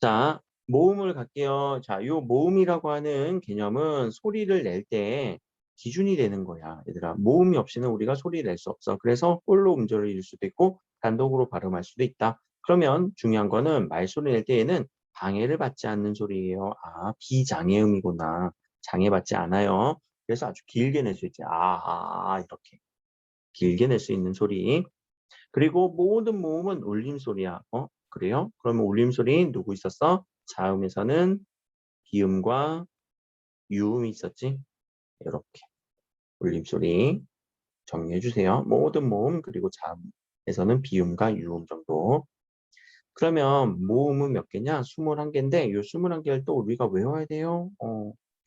자, 모음을 갈게요. 자, 요 모음이라고 하는 개념은 소리를 낼 때 기준이 되는 거야, 얘들아. 모음이 없이는 우리가 소리를 낼 수 없어. 그래서 홀로 음절을 잃을 수도 있고 단독으로 발음할 수도 있다. 그러면 중요한 거는 말소리 낼 때에는 방해를 받지 않는 소리예요. 아, 비장애음이구나. 장애받지 않아요. 그래서 아주 길게 낼 수 있지. 이렇게 길게 낼 수 있는 소리. 그리고 모든 모음은 울림소리야. 그래요? 그러면 울림소리 누구 있었어? 자음에서는 기음과 유음이 있었지? 이렇게 울림소리 정리해 주세요. 모든 모음 그리고 자음에서는 비음과 유음 정도. 그러면 모음은 몇 개냐? 21개인데 이 21개를 또 우리가 외워야 돼요.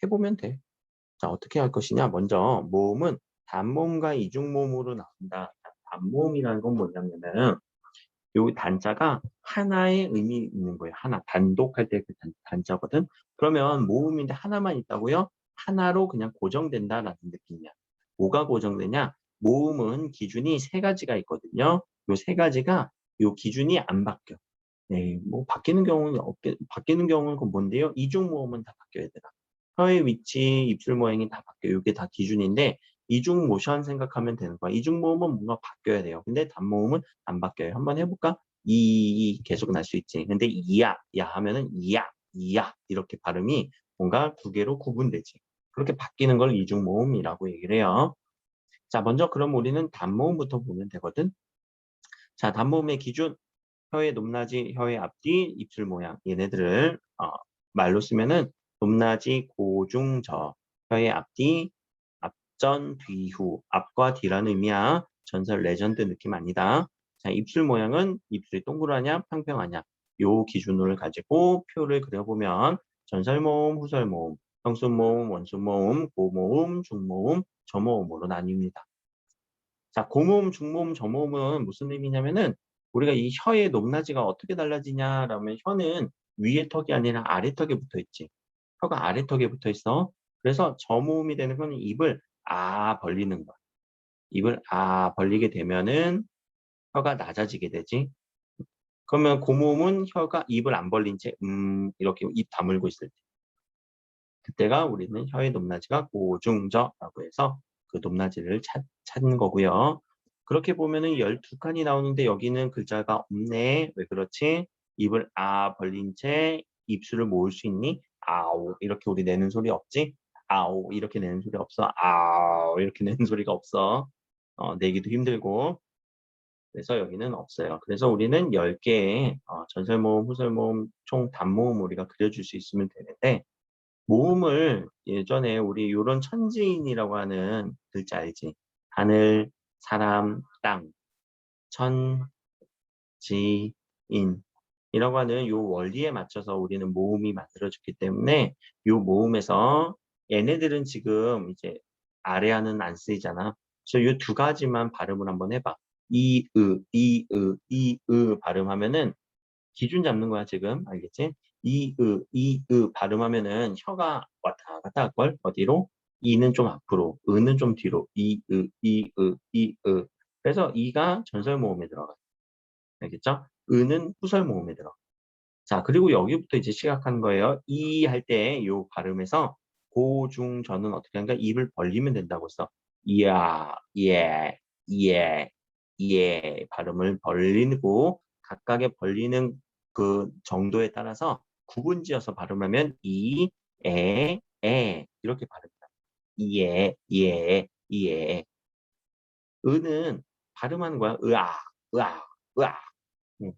해보면 돼. 자, 어떻게 할 것이냐? 먼저 모음은 단모음과 이중모음으로 나온다. 단모음이라는 건 뭐냐면은 요 단자가 하나의 의미 있는 거예요. 하나. 단독할 때 그 단자거든. 그러면 모음인데 하나만 있다고요? 하나로 그냥 고정된다라는 느낌이야. 뭐가 고정되냐? 모음은 기준이 세 가지가 있거든요. 요 세 가지가 요 기준이 안 바뀌어. 네, 뭐 바뀌는 경우는 없게 바뀌는 경우는 그 뭔데요? 이중 모음은 다 바뀌어야 되나? 혀의 위치, 입술 모양이 다 바뀌어요. 이게 다 기준인데 이중 모션 생각하면 되는 거야. 이중 모음은 뭔가 바뀌어야 돼요. 근데 단모음은 안 바뀌어요. 한번 해볼까? 이 계속 날 수 있지. 근데 이야, 야 하면은 이야, 이야 이렇게 발음이 뭔가 두 개로 구분되지. 그렇게 바뀌는 걸 이중 모음이라고 얘기를 해요. 자, 먼저 그럼 우리는 단모음부터 보면 되거든. 자, 단모음의 기준. 혀의 높낮이, 혀의 앞뒤, 입술 모양 얘네들을 말로 쓰면은 높낮이, 고중, 저, 혀의 앞뒤, 앞전, 뒤, 후, 앞과 뒤라는 의미야. 전설 레전드 느낌 아니다. 자, 입술 모양은 입술이 동그라냐, 평평하냐. 요 기준을 가지고 표를 그려보면 전설모음, 후설모음, 형수모음, 원수모음, 고모음, 중모음, 저모음으로 나뉩니다. 자, 고모음, 중모음, 저모음은 무슨 의미냐면은 우리가 이 혀의 높낮이가 어떻게 달라지냐라면 혀는 위에 턱이 아니라 아래 턱에 붙어 있지. 혀가 아래 턱에 붙어 있어. 그래서 저모음이 되는 건 입을 벌리는 거야. 입을 벌리게 되면은 혀가 낮아지게 되지. 그러면 고모음은 혀가 입을 안 벌린 채 이렇게 입 다물고 있을 때. 그때가 우리는 혀의 높낮이가 고중저라고 해서 그 높낮이를 찾는 거고요. 그렇게 보면은 12칸이 나오는데 여기는 글자가 없네. 왜 그렇지? 입을 벌린 채 입술을 모을 수 있니? 아오 이렇게 우리 내는 소리 없지? 아오 이렇게 내는 소리 없어. 아오 이렇게 내는 소리가 없어. 내기도 힘들고. 그래서 여기는 없어요. 그래서 우리는 10개의 전설모음, 후설모음, 총 단모음 우리가 그려줄 수 있으면 되는데 모음을 예전에 우리 요런 천지인이라고 하는 글자 알지? 하늘, 사람, 땅, 천, 지, 인 이라고 하는 요 원리에 맞춰서 우리는 모음이 만들어졌기 때문에 요 모음에서 얘네들은 지금 이제 아래하는 안 쓰이잖아. 그래서 요 두 가지만 발음을 한번 해봐. 이으 발음하면은 기준 잡는 거야, 지금. 알겠지? 이으 발음하면은 혀가 왔다 갔다 할 걸. 어디로? 이는 좀 앞으로, 으는 좀 뒤로. 이으. 그래서 이가 전설 모음에 들어가. 알겠죠? 으는 후설 모음에 들어가. 자, 그리고 여기부터 이제 시작하는 거예요. 이 할 때 요 발음에서 고, 중, 저는 어떻게 하는가? 입을 벌리면 된다고 써. 이야, 예, 예, 예. 발음을 벌리고 각각의 벌리는 그 정도에 따라서 구분지어서 발음하면 이, 에 이렇게 발음합니다. 이에, 예, 이에. 으는 발음하는 거야. 으아. 음.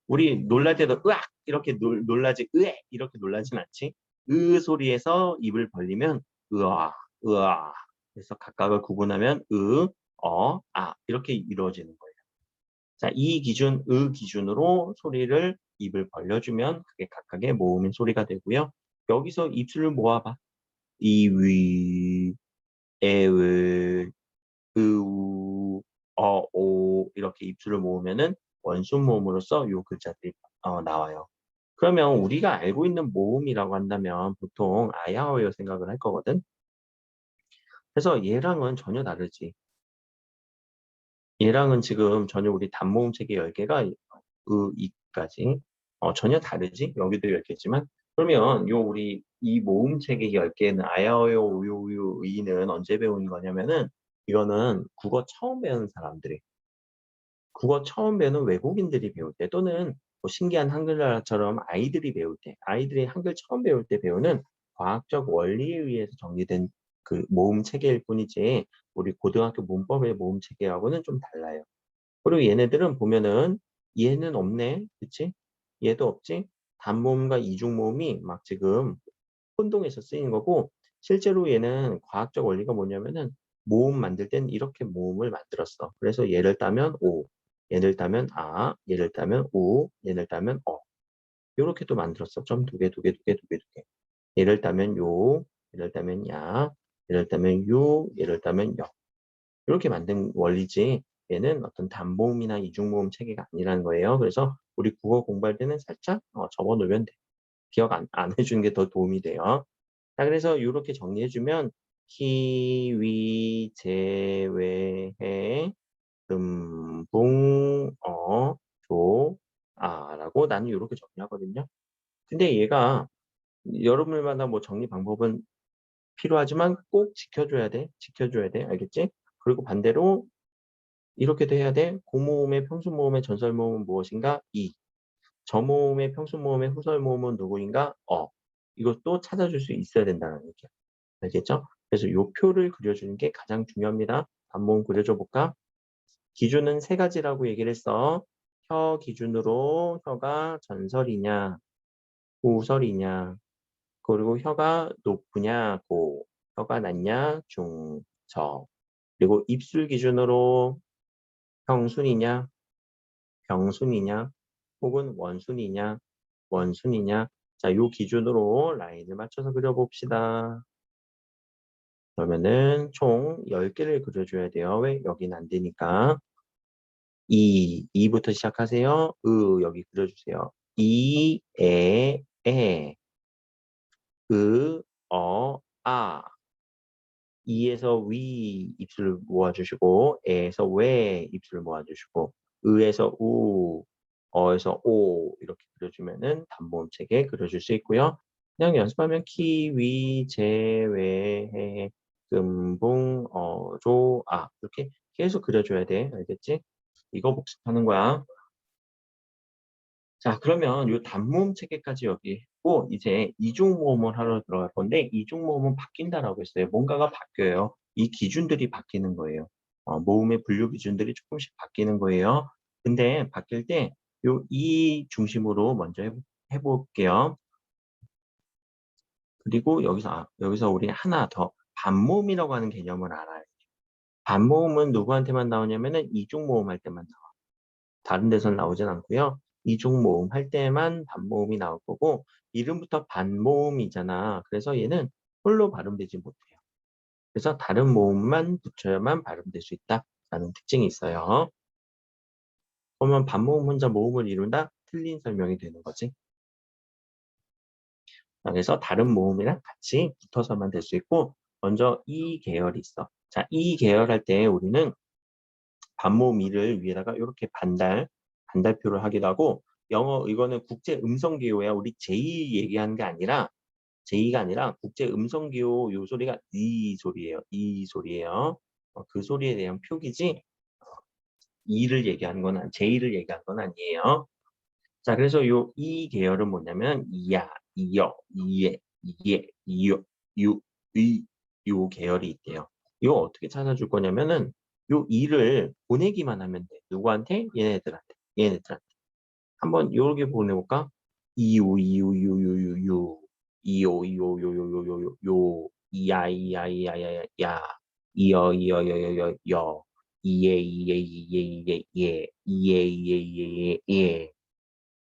우리 놀랄 때도 으악 이렇게 놀라지 으에 이렇게 놀라진 않지. 으 소리에서 입을 벌리면 으아. 그래서 각각을 구분하면 이렇게 이루어지는 거예요. 자, 이 기준, 으 기준으로 소리를 입을 벌려주면 그게 각각의 모음인 소리가 되고요. 여기서 입술을 모아봐. 이위, 에을, 으우, 오 이렇게 입술을 모으면은 원순 모음으로써 요 글자들이 나와요. 그러면 우리가 알고 있는 모음이라고 한다면 보통 아야어여 생각을 할 거거든. 그래서 얘랑은 전혀 다르지. 얘랑은 지금 전혀 우리 단모음 체계 10개가 이까지. 전혀 다르지? 여기도 10개지만. 그러면 우리 이 모음체계 10개는 아야어요 우요 의는 언제 배우는 거냐면은 이거는 국어 처음 배우는 사람들이 국어 처음 배우는 외국인들이 배울 때 또는 뭐 신기한 한글나라처럼 아이들이 배울 때 아이들이 한글 처음 배울 때 배우는 과학적 원리에 의해서 정리된 그 모음 체계일 뿐이지 우리 고등학교 문법의 모음 체계하고는 좀 달라요. 그리고 얘네들은 보면은 얘는 없네. 그치? 얘도 없지? 단모음과 이중모음이 막 지금 혼동해서 쓰이는 거고 실제로 얘는 과학적 원리가 뭐냐면은 모음 만들 땐 이렇게 모음을 만들었어. 그래서 얘를 따면 오, 얘를 따면 아, 얘를 따면 우, 얘를 따면 어. 요렇게 또 만들었어. 점 두 개, 두 개, 두 개, 두 개, 두 개. 얘를 따면 요, 얘를 따면 야, 얘를 따면 유, 얘를 따면 여. 이렇게 만든 원리지 얘는 어떤 단모음이나 이중모음 체계가 아니라는 거예요. 그래서 우리 국어 공부할 때는 살짝 적어 놓으면 돼. 기억 안 해주는 게 더 도움이 돼요. 자, 그래서 이렇게 정리해주면 키, 위, 제, 외, 해, 금, 붕, 조, 라고 나는 이렇게 정리하거든요. 근데 얘가 여러분들마다 뭐 정리 방법은 필요하지만 꼭 지켜줘야 돼. 지켜줘야 돼. 알겠지? 그리고 반대로 이렇게도 해야 돼. 고모음의 평수모음의 전설모음은 무엇인가? 이. 저모음의 평수모음의 후설모음은 누구인가? 이것도 찾아줄 수 있어야 된다는 얘기야. 알겠죠? 그래서 요 표를 그려주는 게 가장 중요합니다. 한번 그려줘 볼까? 기준은 세 가지라고 얘기를 했어. 혀 기준으로 혀가 전설이냐, 후설이냐, 그리고 혀가 높으냐, 고, 혀가 낮냐, 중, 저. 그리고 입술 기준으로 평순이냐, 병순이냐, 혹은 원순이냐, 원순이냐. 자, 요 기준으로 라인을 맞춰서 그려봅시다. 그러면은 총 10개를 그려줘야 돼요. 왜? 여긴 안 되니까. 이부터 시작하세요. 여기 그려주세요. 에, 아. 이에서 위 입술 모아주시고, 에에서 웨 입술 모아주시고, 으에서 우, 어에서 오 이렇게 그려주면은 단모음 체계 그려줄 수 있고요. 그냥 연습하면 키, 위, 제, 웨, 해, 금, 붕, 조, 아 이렇게 계속 그려줘야 돼. 알겠지? 이거 복습하는 거야. 자, 그러면 요 단모음 체계까지 여기 했고 이제 이중모음을 하러 들어갈 건데 이중모음은 바뀐다라고 했어요. 뭔가가 바뀌어요. 이 기준들이 바뀌는 거예요. 모음의 분류 기준들이 조금씩 바뀌는 거예요. 근데 바뀔 때 요 이 중심으로 먼저 해볼게요. 그리고 여기서 우리 하나 더 반모음이라고 하는 개념을 알아요. 반모음은 누구한테만 나오냐면은 이중모음 할 때만 나와요. 다른 데선 나오진 않고요. 이중모음 할 때만 반모음이 나올 거고 이름부터 반모음이잖아. 그래서 얘는 홀로 발음되지 못해요. 그래서 다른 모음만 붙여야만 발음될 수 있다라는 특징이 있어요. 그러면 반모음 혼자 모음을 이룬다? 틀린 설명이 되는 거지. 그래서 다른 모음이랑 같이 붙어서만 될 수 있고 먼저 이 계열이 있어. 자, 이 계열 할 때 우리는 반모음 이를 위에다가 이렇게 반달표를 하기도 하고 영어 이거는 국제 음성 기호야. 우리 제2 얘기하는 게 아니라 제2가 아니라 국제 음성 기호 요 소리가 이 소리예요. 이 소리예요. 그 소리에 대한 표기지 이를 얘기하는 건 제2를 얘기하는 건 아니에요. 자, 그래서 이 계열은 뭐냐면 이야, 이여, 이에, 이에, 이요, 유, 이, 요 계열이 있대요. 이거 어떻게 찾아줄 거냐면은 요 이를 보내기만 하면 돼. 누구한테? 얘네들한테. 한번 요렇게 보내볼까? 이유, 이유, 유, 유, 유, 유, 이요, 이요, 요, 요, 요, 요, 요, 요, 이야, 이야, 이야, 야, 야, 야, 이여, 이여, 여, 여, 여, 여, 이에, 이에, 이에, 이에, 예, 이에, 이에, 이에, 예.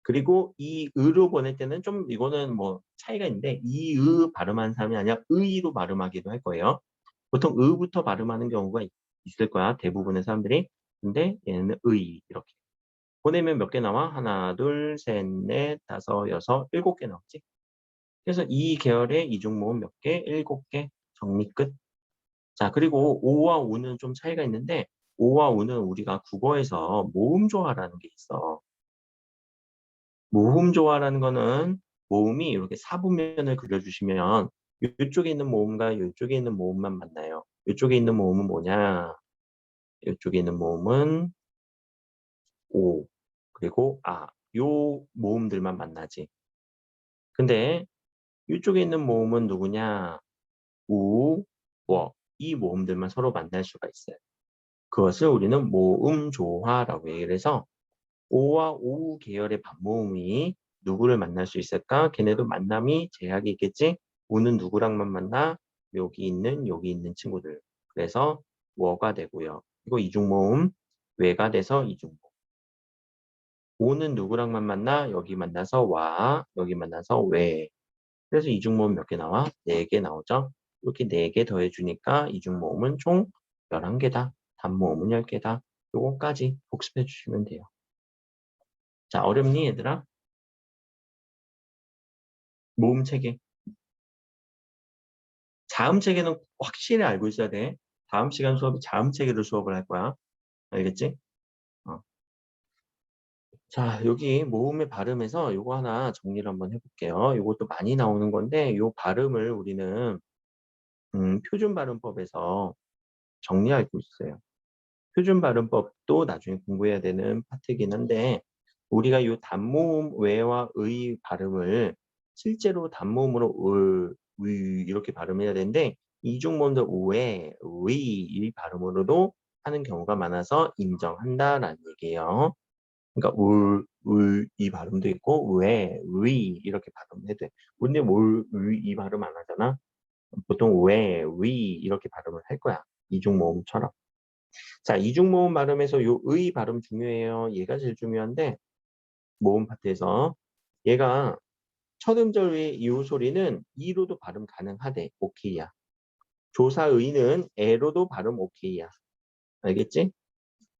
그리고 이 으로 보낼 때는 좀 이거는 뭐 차이가 있는데 이으 발음하는 사람이 아니라 의로 발음하기도 할 거예요. 보통 으부터 발음하는 경우가 있을 거야. 대부분의 사람들이. 근데 얘는 의 이렇게. 보내면 몇 개 나와? 하나, 둘, 셋, 넷, 다섯, 여섯, 7개 나왔지. 그래서 이 계열의 이중모음 몇 개? 7개. 정리 끝. 자, 그리고 오와 우는 좀 차이가 있는데 오와 우는 우리가 국어에서 모음조화라는 게 있어. 모음조화라는 거는 모음이 이렇게 사분면을 그려주시면 이쪽에 있는 모음과 이쪽에 있는 모음만 만나요. 이쪽에 있는 모음은 뭐냐? 이쪽에 있는 모음은 오, 그리고 아, 요 모음들만 만나지. 근데 이쪽에 있는 모음은 누구냐? 우, 워. 이 모음들만 서로 만날 수가 있어요. 그것을 우리는 모음조화라고 얘기를 해서 오와 오 계열의 반모음이 누구를 만날 수 있을까? 걔네도 만남이 제약이 있겠지? 오는 누구랑만 만나? 여기 있는 친구들. 그래서 워가 되고요. 그리고 이중모음 외가 돼서 이중모음. 오는 누구랑만 만나? 여기 만나서 와, 여기 만나서 외. 그래서 이중모음 몇 개 나와? 4개 나오죠? 이렇게 4개 더해주니까 이중모음은 총 11개다. 단모음은 10개다. 요거까지 복습해 주시면 돼요. 자, 어렵니 얘들아? 모음 체계. 자음 체계는 확실히 알고 있어야 돼. 다음 시간 수업이 자음 체계로 수업을 할 거야. 알겠지? 어. 자, 여기 모음의 발음에서 요거 하나 정리를 한번 해볼게요. 요것도 많이 나오는 건데 요 발음을 우리는 표준 발음법에서 정리하고 있어요. 표준 발음법도 나중에 공부해야 되는 파트이긴 한데 우리가 요 단모음 외와 의 발음을 실제로 단모음으로 을, 의 이렇게 발음해야 되는데 이중모음도 왜, 의 이 발음으로도 하는 경우가 많아서 인정한다라는 얘기예요. 그러니까 울, 이 발음도 있고 왜, 의 이렇게 발음해도 돼. 근데 뭘, 이 발음 안 하잖아. 보통 왜, 위 이렇게 발음을 할 거야. 이중모음처럼. 자, 이중모음 발음에서 요 의 발음 중요해요. 얘가 제일 중요한데 모음 파트에서 얘가 첫 음절 위에 이 소리는 이로도 발음 가능하대. 오케이야. 조사의는 에로도 발음 오케이야. 알겠지?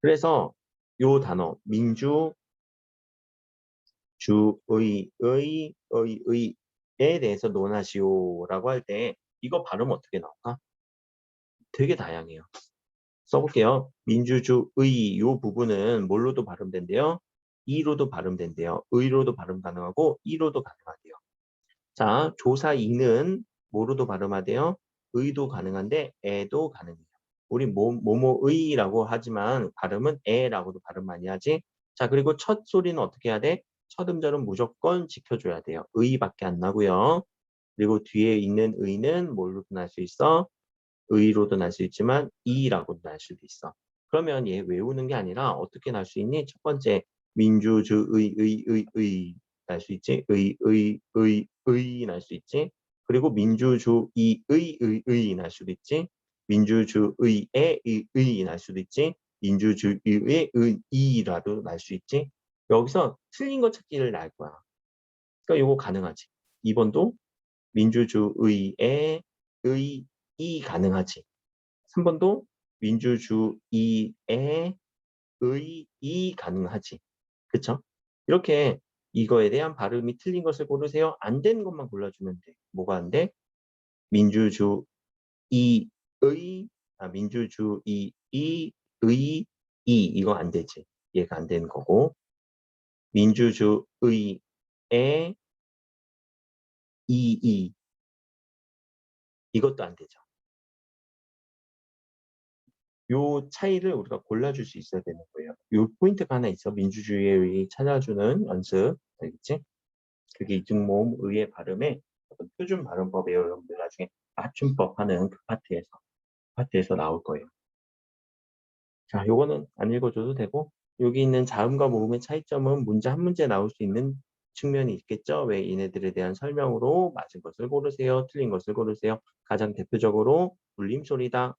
그래서 요 단어 민주 의에 대해서 논하시오라고 할 때 이거 발음 어떻게 나올까? 되게 다양해요. 써볼게요. 민주주의 요 부분은 뭘로도 발음된대요? 이로도 발음된대요. 의로도 발음 가능하고 이로도 가능하대요. 자, 조사이는 뭐로도 발음하대요? 의도 가능한데 에도 가능해요. 우리 뭐뭐의라고 하지만 발음은 에라고도 발음 많이 하지. 자, 그리고 첫 소리는 어떻게 해야 돼? 첫 음절은 무조건 지켜줘야 돼요. 의밖에 안 나고요. 그리고 뒤에 있는 의는 뭘로도 날 수 있어? 의로도 날 수 있지만 이라고도 날 수도 있어. 그러면 얘 외우는 게 아니라 어떻게 날 수 있니? 첫 번째 민주주의 날 수 있지. 날 수 있지. 그리고 민주주의의 날 수도 있지. 민주주의의 날 수도 있지. 민주주의의 이라도 날 수 있지. 여기서 틀린 거 찾기를 날 거야. 그러니까 이거 가능하지. 2번도 민주주의의 이 가능하지. 3번도 민주주의의 이 가능하지. 그쵸? 이렇게 이거에 대한 발음이 틀린 것을 고르세요. 안 되는 것만 골라주면 돼. 뭐가 안 돼? 민주주의의, 민주주의의 이 이거 안 되지. 얘가 안 되는 거고. 민주주의의 이 이것도 안 되죠. 요 차이를 우리가 골라줄 수 있어야 되는 거예요. 요 포인트가 하나 있어. 민주주의의 찾아주는 연습. 알겠지? 그게 이중모음 의의 발음의 어떤 표준 발음법이에요. 여러분들 나중에 맞춤법 하는 그 파트에서 나올 거예요. 자, 요거는 안 읽어줘도 되고, 여기 있는 자음과 모음의 차이점은 문제 한 문제 나올 수 있는 측면이 있겠죠. 왜 얘네들에 대한 설명으로 맞은 것을 고르세요. 틀린 것을 고르세요. 가장 대표적으로 울림소리다.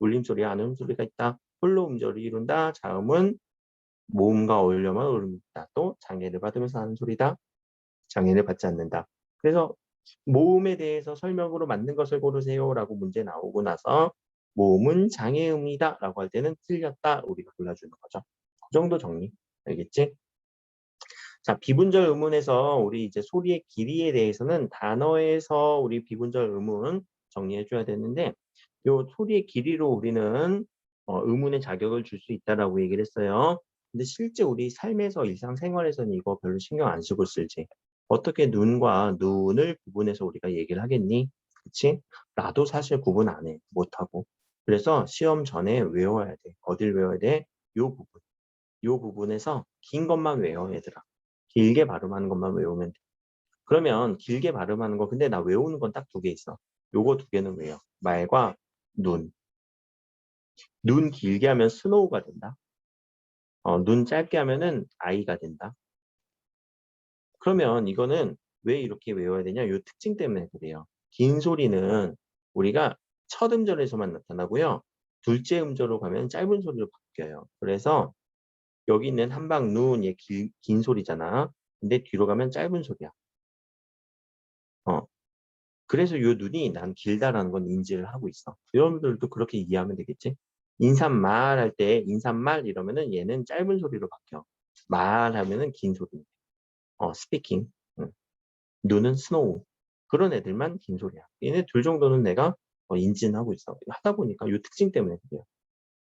울림소리에 안 음소리가 있다. 홀로 음절을 이룬다. 자음은 모음과 어울려만 울린다. 또 장애를 받으면서 하는 소리다. 장애를 받지 않는다. 그래서 모음에 대해서 설명으로 맞는 것을 고르세요라고 문제 나오고 나서 모음은 장애음이다라고 할 때는 틀렸다 우리가 골라주는 거죠. 그 정도 정리. 알겠지? 자, 비분절 의문에서 우리 이제 소리의 길이에 대해서는 단어에서 우리 비분절 의문 정리해 줘야 되는데 요 소리의 길이로 우리는 의문의 자격을 줄 수 있다라고 얘기를 했어요. 근데 실제 우리 삶에서 일상생활에서는 이거 별로 신경 안 쓰고 쓰지. 어떻게 눈과 눈을 구분해서 우리가 얘기를 하겠니? 그치? 나도 사실 구분 안 해. 못하고. 그래서 시험 전에 외워야 돼. 어딜 외워야 돼? 요 부분. 요 부분에서 긴 것만 외워, 얘들아. 길게 발음하는 것만 외우면 돼. 그러면 길게 발음하는 거, 근데 나 외우는 건 딱 두 개 있어. 요거 두 개는 외워. 말과 눈. 눈 길게 하면 스노우가 된다. 눈 짧게 하면은 아이가 된다. 그러면 이거는 왜 이렇게 외워야 되냐? 요 특징 때문에 그래요. 긴 소리는 우리가 첫 음절에서만 나타나고요. 둘째 음절로 가면 짧은 소리로 바뀌어요. 그래서 여기 있는 한방 눈, 얘 긴 소리잖아. 근데 뒤로 가면 짧은 소리야. 어. 그래서 요 눈이 난 길다라는 건 인지를 하고 있어. 여러분들도 그렇게 이해하면 되겠지? 인사말 할 때 인사말 이러면은 얘는 짧은 소리로 바뀌어. 말하면은 긴 소리. 스피킹. 눈은 스노우. 그런 애들만 긴 소리야. 얘네 둘 정도는 내가 인지는 하고 있어. 하다 보니까 요 특징 때문에 그래요.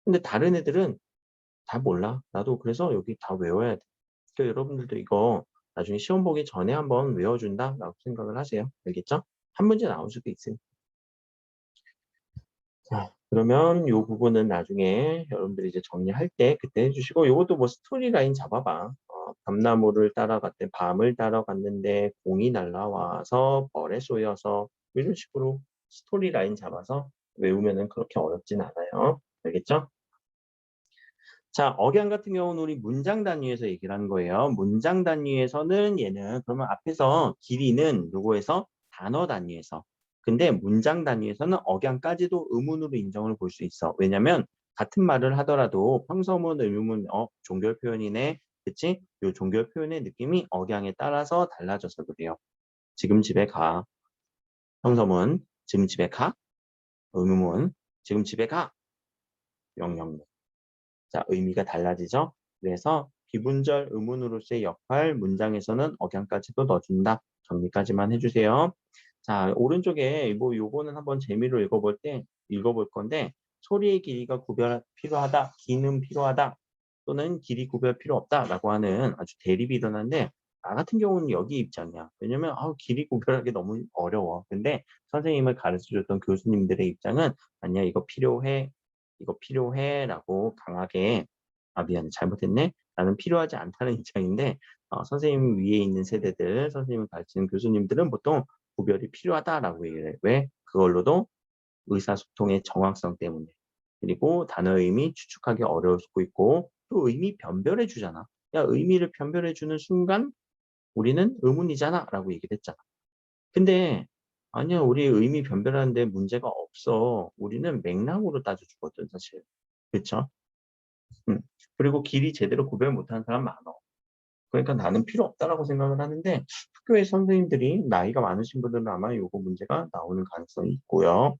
근데 다른 애들은 다 몰라. 나도 그래서 여기 다 외워야 돼. 그러니까 여러분들도 이거 나중에 시험 보기 전에 한번 외워준다라고 생각을 하세요. 알겠죠? 한 문제 나올 수도 있으니. 자, 그러면 요 부분은 나중에 여러분들이 이제 정리할 때 그때 해주시고, 요것도 뭐 스토리 라인 잡아봐. 밤나무를 따라갔대, 밤을 따라갔는데 공이 날라와서 벌에 쏘여서 이런 식으로 스토리 라인 잡아서 외우면은 그렇게 어렵진 않아요. 알겠죠? 자, 억양 같은 경우는 우리 문장 단위에서 얘기를 하는 거예요. 문장 단위에서는 얘는 그러면 앞에서 길이는 누구에서? 단어 단위에서. 근데 문장 단위에서는 억양까지도 의문으로 인정을 볼 수 있어. 왜냐면 같은 말을 하더라도 평서문, 의문문, 종결 표현이네. 그치? 요 종결 표현의 느낌이 억양에 따라서 달라져서 그래요. 지금 집에 가. 평서문, 지금 집에 가. 의문문, 지금 집에 가. 명령문. 자, 의미가 달라지죠? 그래서 비분절 의문으로서의 역할, 문장에서는 억양까지도 넣어준다. 정리까지만 해주세요. 자, 오른쪽에 뭐 요거는 한번 재미로 읽어볼 건데, 소리의 길이가 구별 필요하다, 기는 필요하다, 또는 길이 구별 필요 없다라고 하는 아주 대립이 일어나는데, 나 같은 경우는 여기 입장이야. 왜냐면 길이 구별하기 너무 어려워. 근데 선생님을 가르쳐줬던 교수님들의 입장은 아니야, 이거 필요해라고 강하게, 미안해, 잘못했네. 나는 필요하지 않다는 입장인데, 선생님 위에 있는 세대들, 선생님을 가르치는 교수님들은 보통 구별이 필요하다라고 얘기를 해. 왜? 그걸로도 의사소통의 정확성 때문에. 그리고 단어의 의미 추측하기 어려울 수 있고, 또 의미 변별해 주잖아. 야, 의미를 변별해 주는 순간 우리는 의문이잖아 라고 얘기를 했잖아. 근데 아니야, 우리 의미 변별하는데 문제가 없어. 우리는 맥락으로 따져주거든, 사실. 그쵸? 음. 그리고 길이 제대로 구별 못하는 사람 많아. 그러니까 나는 필요 없다라고 생각을 하는데, 학교의 선생님들이 나이가 많으신 분들은 아마 요거 문제가 나오는 가능성이 있고요.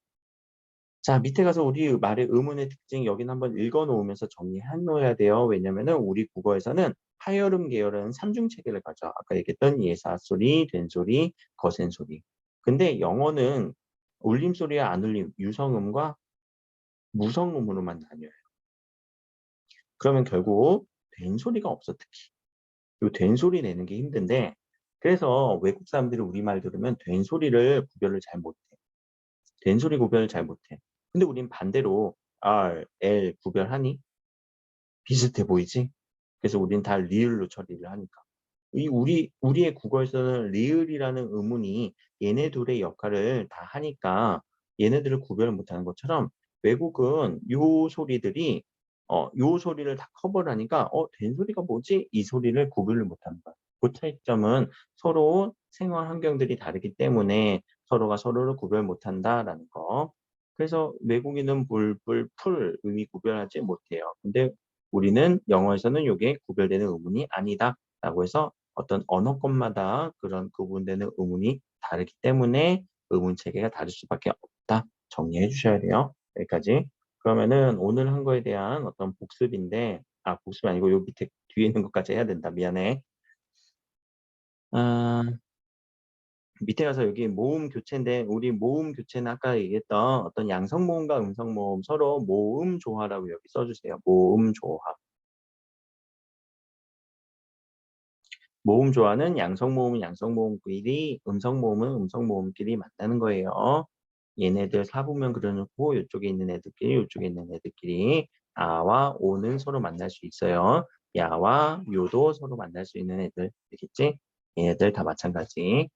자, 밑에 가서 우리 말의 의문의 특징 여기는 한번 읽어 놓으면서 정리해 놓아야 돼요. 왜냐면은 우리 국어에서는 하여름 계열은 삼중 체계를 가져. 아까 얘기했던 예사 소리, 된소리, 거센 소리. 근데 영어는 울림소리와 안울림, 유성음과 무성음으로만 나뉘어요. 그러면 결국 된소리가 없어, 특히. 요 된소리 내는 게 힘든데, 그래서 외국 사람들이 우리말 들으면 된소리를 구별을 잘 못해. 된소리 구별을 잘 못해. 근데 우린 반대로 R, L 구별하니? 비슷해 보이지? 그래서 우린 다 리을로 처리를 하니까. 우리의 국어에서는 리을이라는 의문이 얘네 둘의 역할을 다 하니까 얘네들을 구별을 못하는 것처럼, 외국은 요 소리들이 요 소리를 다 커버를 하니까 된소리가 뭐지? 이 소리를 구별을 못하는 거야. 그 차이점은 서로 생활 환경들이 다르기 때문에 서로가 서로를 구별 못한다라는 거. 그래서 외국인은 불, 풀 의미 구별하지 못해요. 근데 우리는 영어에서는 요게 구별되는 의문이 아니다라고 해서 어떤 언어권마다 그런 구분되는 의문이 다르기 때문에 의문 체계가 다를 수밖에 없다. 정리해 주셔야 돼요. 여기까지. 그러면은 오늘 한 거에 대한 어떤 복습인데, 복습이 아니고 요 밑에 뒤에 있는 것까지 해야 된다. 미안해. 아, 밑에 가서 여기 모음 교체인데, 우리 모음 교체는 아까 얘기했던 어떤 양성 모음과 음성 모음 서로 모음 조화라고 여기 써주세요. 모음 조화. 모음 조화는 양성 모음은 양성 모음끼리, 음성 모음은 음성 모음끼리 만나는 거예요. 얘네들 사부면 그려놓고 이쪽에 있는 애들끼리 이쪽에 있는 애들끼리 아와 오는 서로 만날 수 있어요. 야와 요도 서로 만날 수 있는 애들 되겠지? 얘네들 다 마찬가지.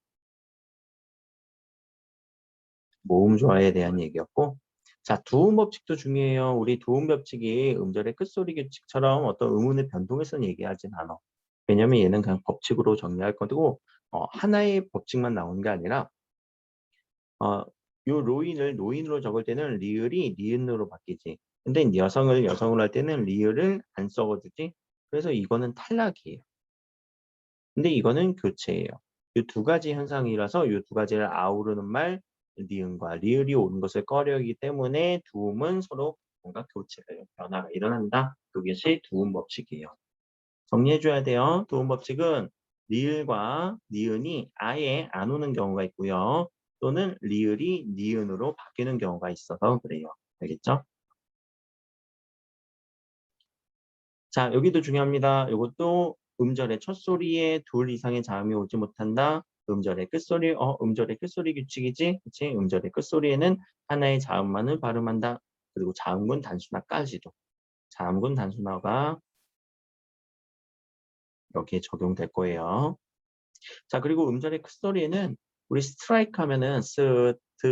모음 조화에 대한 얘기였고, 자, 두음 법칙도 중요해요. 우리 두음 법칙이 음절의 끝소리 규칙처럼 어떤 의문의 변동에서는 얘기하진 않아. 왜냐면 얘는 그냥 법칙으로 정리할 거고, 하나의 법칙만 나오는 게 아니라, 어, 요 로인을 노인으로 적을 때는 리을이 니은으로 바뀌지. 근데 여성을 여성으로 할 때는 리을을 안 써거든지. 그래서 이거는 탈락이에요. 근데 이거는 교체예요. 이 두 가지 현상이라서 이 두 가지를 아우르는 말, 니은과 리을이 오는 것을 꺼려하기 때문에 두음은 서로 뭔가 교체가 변화가 일어난다. 그것이 두음 법칙이에요. 정리해줘야 돼요. 두음 법칙은 리을과 니은이 아예 안 오는 경우가 있고요. 또는 리을이 니은으로 바뀌는 경우가 있어서 그래요. 알겠죠? 자, 여기도 중요합니다. 이것도 음절의 첫 소리에 둘 이상의 자음이 오지 못한다. 음절의 끝소리, 음절의 끝소리 규칙이지? 그치? 음절의 끝소리에는 하나의 자음만을 발음한다. 그리고 자음군 단순화까지도. 자음군 단순화가 여기에 적용될 거예요. 자, 그리고 음절의 끝소리에는 우리 스트라이크 하면은 스, 트,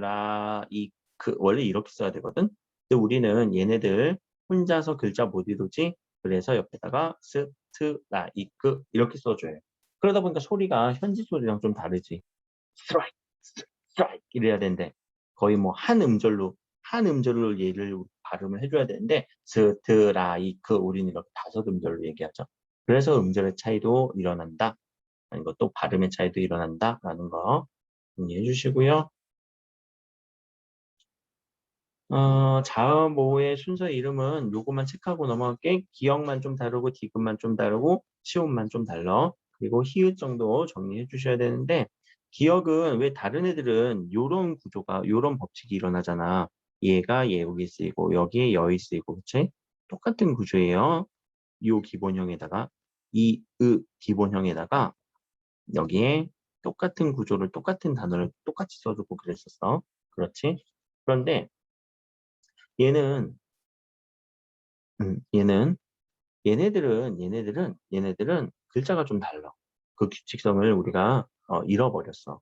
라, 이, 그, 원래 이렇게 써야 되거든? 근데 우리는 얘네들 혼자서 글자 못 이루지? 그래서 옆에다가 스, 트, 라, 이, 그, 이렇게 써줘요. 그러다 보니까 소리가 현지 소리랑 좀 다르지. 스트라이크, 스트라이크 이래야 되는데 거의 뭐 한 음절로 얘를 발음을 해줘야 되는데 스, 트, 라, 이, 그 우리는 이렇게 다섯 음절로 얘기하죠. 그래서 음절의 차이도 일어난다. 아니고 또 발음의 차이도 일어난다라는 거 이해해 주시고요. 자음 모의 순서 이름은 요거만 체크하고 넘어갈게. 기억만 좀 다르고 디귿만 좀 다르고 시옷만 좀 달라. 그리고 히읗 정도 정리해 주셔야 되는데 기억은 왜 다른 애들은 요런 구조가 요런 법칙이 일어나잖아. 얘가 여기 쓰이고 여기에 여이 쓰이고 그치? 똑같은 구조예요. 요 기본형에다가 기본형에다가 여기에 똑같은 구조를 똑같은 단어를 똑같이 써주고 그랬었어. 그렇지? 그런데 얘는 얘는 얘네들은 글자가 좀 달라. 그 규칙성을 우리가 잃어버렸어.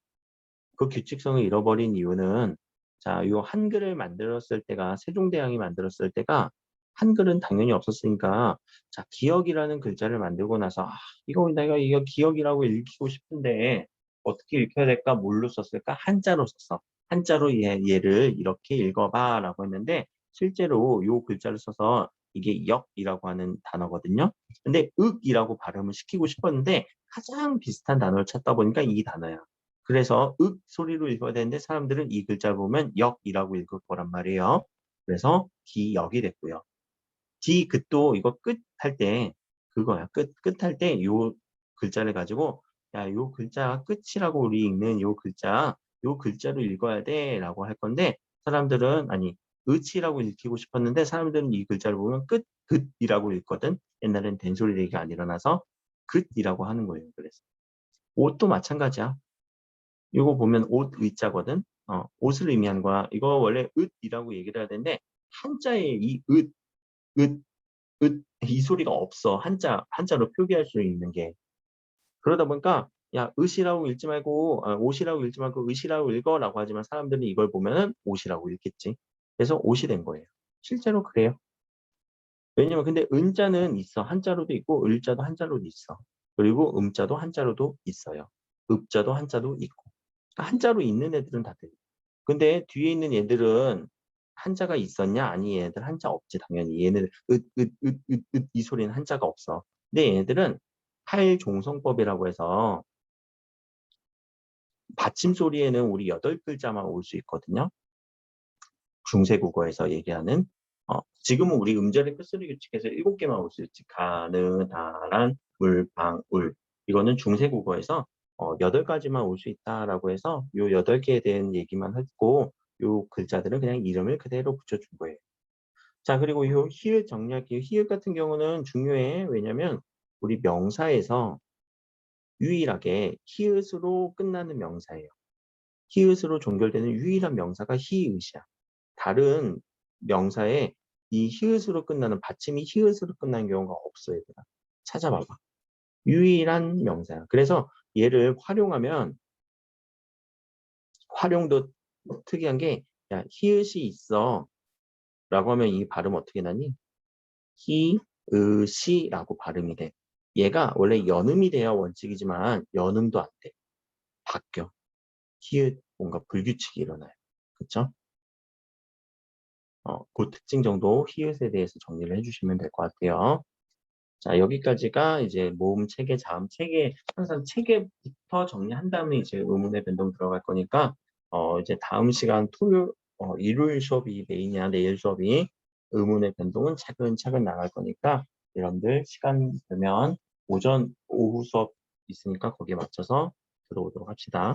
그 규칙성을 잃어버린 이유는 자, 요 한글을 만들었을 때가 세종대왕이 만들었을 때가 한글은 당연히 없었으니까 자, 기억이라는 글자를 만들고 나서 이거 내가 이거 기억이라고 읽히고 싶은데 어떻게 읽혀야 될까? 뭘로 썼을까? 한자로 썼어. 한자로 얘를 이렇게 읽어봐라고 했는데 실제로 요 글자를 써서 이게 역이라고 하는 단어거든요. 근데 윽이라고 발음을 시키고 싶었는데 가장 비슷한 단어를 찾다 보니까 이 단어야. 그래서 윽 소리로 읽어야 되는데 사람들은 이 글자를 보면 역이라고 읽을 거란 말이에요. 그래서 기역이 됐고요. 디귿도 이거 끝 할 때 그거야. 끝 할 때 요 글자를 가지고 야, 요 글자 끝이라고 우리 읽는 요 글자로 읽어야 돼라고 할 건데 사람들은 아니 으치라고 읽히고 싶었는데 사람들은 이 글자를 보면 끝이라고 읽거든. 옛날엔 된소리 얘기가 안 일어나서 끝이라고 하는 거예요. 그래서 옷도 마찬가지야. 이거 보면 옷 의자거든. 옷을 의미하는 거야. 이거 원래 üt이라고 얘기를 해야 되는데 한자에 이 읒, 이 소리가 없어. 한자로 표기할 수 있는 게. 그러다 보니까 야, 으시라고 읽지 말고 옷이라고 읽지 말고 으시라고 읽어라고 하지만 사람들은 이걸 보면은 옷이라고 읽겠지. 그래서 옷이 된 거예요. 실제로 그래요. 왜냐면 근데 은자는 있어. 한자로도 있고 을자도 한자로도 있어. 그리고 음자도 한자로도 있어요. 읍자도 한자도 있고. 그러니까 한자로 있는 애들은 다 돼. 근데 뒤에 있는 얘들은 한자가 있었냐? 아니, 얘네들 한자 없지, 당연히. 얘네들, 이 소리는 한자가 없어. 근데 얘네들은 팔종성법이라고 해서 받침 소리에는 우리 8글자만 올 수 있거든요. 중세국어에서 얘기하는. 지금은 우리 음절의 끝소리 규칙에서 7개만 올 수 있지. 가느, 다란, 울, 방, 울. 이거는 중세국어에서 8가지만 올 수 있다라고 해서 요 8개에 대한 얘기만 했고 요 글자들은 그냥 이름을 그대로 붙여준 거예요. 자, 그리고 요 히읗 정리할게요. 히읗 같은 경우는 중요해. 왜냐면 우리 명사에서 유일하게 히읗으로 끝나는 명사예요. 히읗으로 종결되는 유일한 명사가 히읗이야. 다른 명사에 이 히읗으로 끝나는 받침이 히읗으로 끝나는 경우가 없어 얘들아. 찾아봐봐. 유일한 명사야. 그래서 얘를 활용하면 활용도 특이한 게 야, 히읗이 있어 라고 하면 이 발음 어떻게 나니? 히읗이라고 발음이 돼. 얘가 원래 연음이 돼야 원칙이지만 연음도 안 돼. 바뀌어. 히읗 뭔가 불규칙이 일어나요. 그쵸? 그 특징 정도 히읗에 대해서 정리를 해주시면 될 것 같아요. 자, 여기까지가 이제 모음 체계, 자음 체계, 항상 체계부터 정리한 다음에 이제 의문의 변동 들어갈 거니까, 이제 다음 시간 일요일 수업이 메인이야, 내일 수업이. 의문의 변동은 차근차근 나갈 거니까, 여러분들 시간 되면 오후 수업 있으니까 거기에 맞춰서 들어오도록 합시다.